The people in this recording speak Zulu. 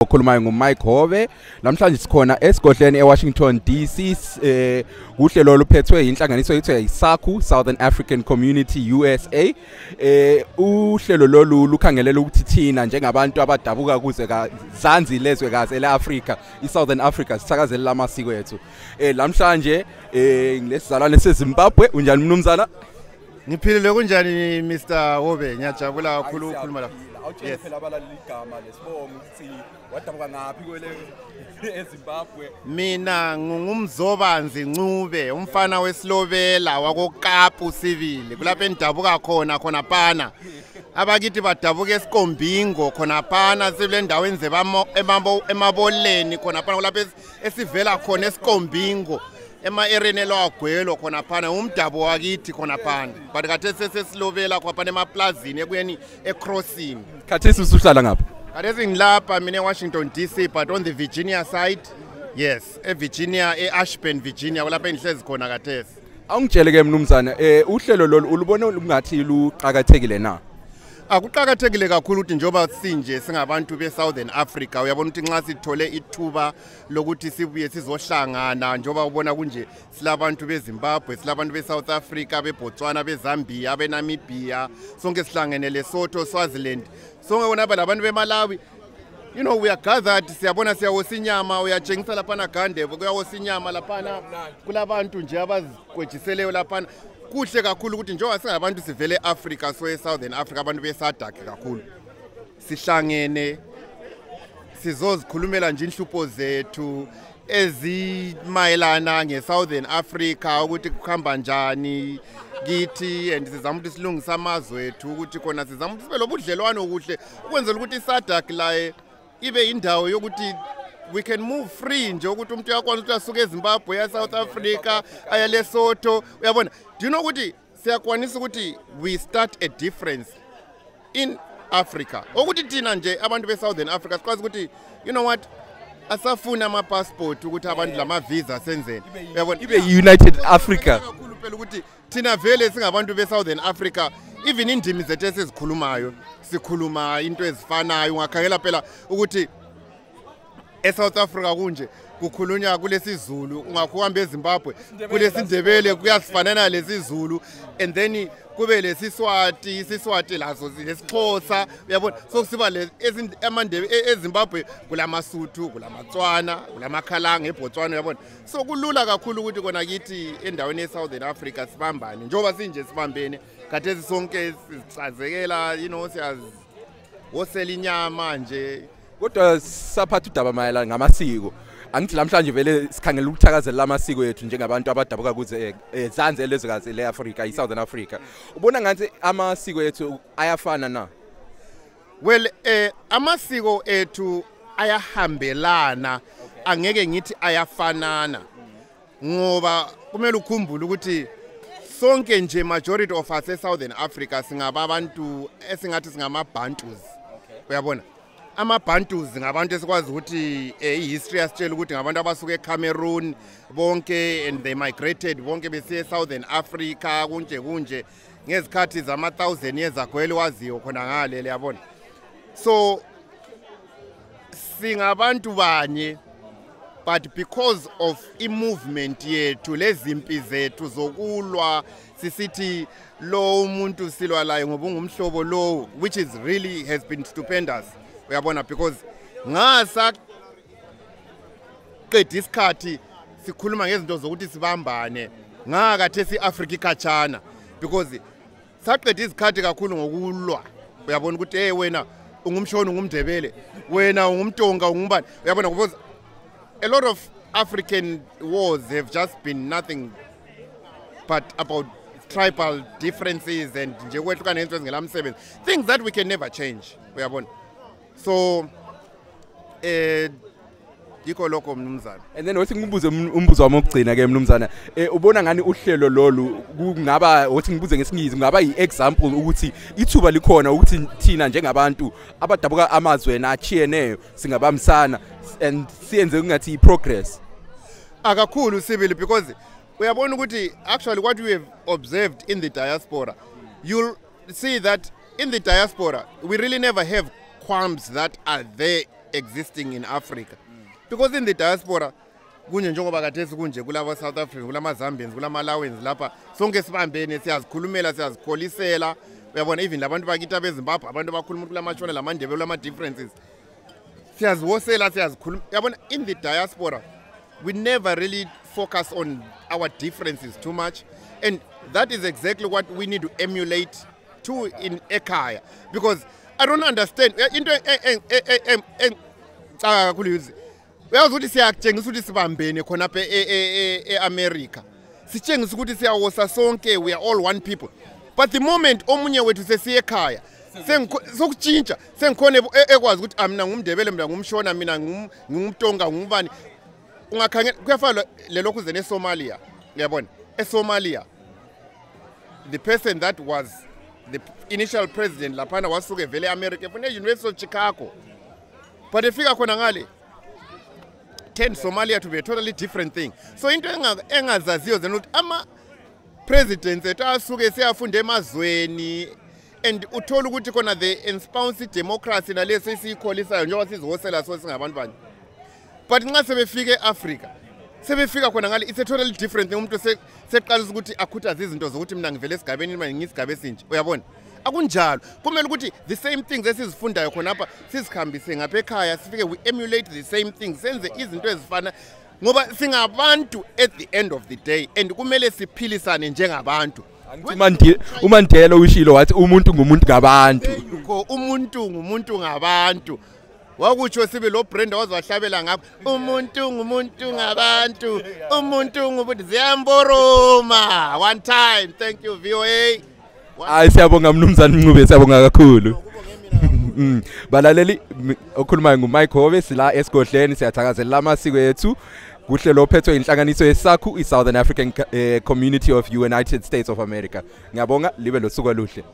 Okhulumayo nguMike Hove namhlanje sikhona esigodleni eWashington DC uhlelo oluphethwe inhlanganiso ethiwa iSACU Southern African Community USA uhlelo lolu lukhangelela ukuthi thina njengabantu abadabuka kuze kazanzi lezwekazi leAfrika iSouthern Africa sithakazela lamasiko ethu namhlanje ngilesizalwane seZimbabwe unjani mnumzana Ngiphilile kunjani Mr Hove ngiyajabula kakhulu ukukhuluma la Yes phela abalaleli igama lesibongo ukuthi wadabuka ngaphi kwele eZimbabwe Mina ngumzobanzi Ncube umfana weSlovela wakoKapu Civil kulapho endabuka khona pana abakithi badabuka eSikombingo khona pana sibule ndaweni emaboleni khona pana kulapho esivela khona eSikombingo ema-ereni elwagwelo khona phana umdabu wakithi khona phana but khathesi sesilobela khona emaplazini ekuyeni ecrossing khathesi usuhlala ngapha khathesi ngilapha mina eWashington DC but on the Virginia side yes eVirginia eAshburn Virginia kulapho engihlezi khona khathesi awungitshele ke mnumzana uhlelo lolu ulubona ungathi luqhakathekile na akuqhakathekile kakhulu ukuthi njoba sinje singabantu beSouthern Africa uyabona ukuthi nxa sithole ithuba lokuthi sibuye sizohlangana njoba ubona kunje silabantu beZimbabwe silabantu beSouth Africa beBotswana beZambia beNamibia sonke sihlangene leSotho Swaziland sonke kunaba labantu beMalawi you know we are gathered siyabona siyawosa inyama uyatshengisa lapha Gande kuyawosa inyama lapha kulabantu nje abazikwejiseleyo lapha kuhle kakhulu ukuthi njengoba singabantu sivele eAfrica so eSouthern Africa abantu beSADC kakhulu sihlangene sizozikhulumela nje inhlupho zethu ezimayelana ngeSouthern Africa ukuthi kuhamba njani kithi and sizama ukuthi silungisa amazwe ethu ukuthi khona sizama ukuthi sibe lobudlelwano kuhle ukwenzela ukuthi iSADC la ibe indawo yokuthi we can move free nje ukuthi umuntu uyakwazi ukuthi asuke eZimbabwe ya South Africa aya leSotho uyabona do you know ukuthi siyakwanisa ukuthi we start a difference in Africa ukuthi thina nje abantu beSouthern Africa sikwazi ukuthi you know what asafuna ama passport ukuthi abantu lama visa senzeni uyabona ibe United Africa kakhulu phela ukuthi thina vele singabantu beSouthern Africa even indimi zethu esizikhulumayo sikhuluma into ezifanayo ungakhangela phela ukuthi eSouth Africa kunje kukhulunywa kulesiZulu ungakuhamba eZimbabwe kulesindebele kuyasifanana lesizulu and then kube lesiswati lazo lesixhosa uyabona so kusiba amandebe eZimbabwe kulamasuthu kulamatswana kulamakhalanga eBotswana uyabona so kulula kakhulu ukuthi kona kithi endaweni eSouthern Africa sibambane njoba sinje sibambene khathesi sonke sicazekela you know siyazi wosela inyama nje kodwa saphatha udaba mayelana ngamasiko angithi namhlanje vele sikhangela ukuthakazela lamasiko ethu njengabantu abadabuka kuze zanze lezwekazi leAfrica iSouthern Africa ubona ngathi amasiko ethu ayafana na well amasiko ethu ayahambelana angeke ngithi ayafanana ngoba kumele ukhumbule ukuthi sonke nje majority of us eSouthern Africa singabantu esingathi singamaBantus uyabona amaBantus ngabantu esikwazi ukuthi ihistory yasitshela ukuthi ngabantu abasuka eCameroon bonke and they migrated bonke besiya eSouthern Africa kunje ngezikhathi zama 1000 years ago eliwaziyo khona ngale yabona so singabantu banye but because of i-movement yethu lezimpi zethu zokulwa sisithi lo umuntu silwa laye ngoba ungumhlobo lo which is really has been stupendous uyabona because ngasa qedwe isikhathi sikhuluma ngezinto zokuthi sibambane ngakathe iAfrica ikhatshana because saqedwe isikhathi kakhulu ngokulwa uyabona ukuthi wena ungumshona ungumdebele wena ungumtonga ungubani uyabona because a lot of African wars have just been nothing but about tribal differences and nje kwehlukana into ezingelamsebenzi things that we can never change uyabona so dikho lokho mnumzana and then wathi ngibuze umbuzo wami ogcina ke mnumzana ubona ngani uhlelo lolu kungaba wathi ngibuze ngesingizi kungaba iexample ukuthi ithuba likhona ukuthi thina njengabantu abadabuka amazwe nachiyeneyo singabamsana and siyenze kungathi iprogress akakhulu sibili because uyabona ukuthi actually what we have observed in the diaspora you'll see that in the diaspora we really never have qualms that are there existing in Africa. Because in the diaspora, kunje njengoba kathesi kunje kulabo South Africa, kulama Zambians, kulama Malawians lapha sonke sibambene siyazikhulumela siyazikholisela. Uyabona even labantu bakithi abeZimbabwe abantu abakhuluma kulamashona lamandebe kulama differences. Siyazihosela siyazikhuluma. Uyabona in the diaspora we never really focus on our differences too much, and that is exactly what we need to emulate too in ekhaya, because I don't understand into uyazi ukuthi siyakutshengisa ukuthi sibambene khona apha eAmerica, sitshengisa ukuthi siyawosa sonke, we are all one people, but the moment omunye wethu sesiye ekhaya sokutshintsha sengikhona ekwazi ukuthi mina ngumndebele, mina ngumshona, mina ngumtonga, ngubani. Ungakhangela kuyafana lelokhu zene eSomalia, uyabona eSomalia the person that was the initial president laphana wasuke vele eAmerica from the University of Chicago, but efika khona ngale turned Somalia to be a totally different thing. So into engazaziyo zena ukuthi ama presidents ethu asuke siyafunda emazweni, and uthola ukuthi khona the espouse democracy nalesi siyikholisa njengoba sizihosela so singabantu bani. But nxa sebefike eAfrica sebefika khona ngale it's a totally different thing. Umuntu seqalisa ukuthi akhuthaze izinto zokuthi mina ngivele esigabeni mina ngiyisigaba esinje, uyabona akunjalo. Kumele ukuthi the same things esizifundayo khona apha sizikhambise ngapha ekhaya, sifike we emulate the same things, senze izinto ezifana ngoba singabantu at the end of the day, and kumele siphilisane njengabantu. uMandela ushilo wathi umuntu ngumuntu ngabantu, umuntu ngumuntu ngabantu. Wakutsho sibe lo Brenda waziwahlabela ngapha umuntu ngumuntu ngabantu, umuntu ngumuntu ziyamboroma one time. Thank you VOA. Hayi siyabonga mnumzane Mncube, siyabonga kakhulu. Balaleli okhulumayo nguMike Hove, sila esigodleni siyathakazelela amasiko ethu kuhlelo ophethwe inhlanganiso yeSACU, iSouthern African Community of United States of America. Ngiyabonga libe losuku oluhle.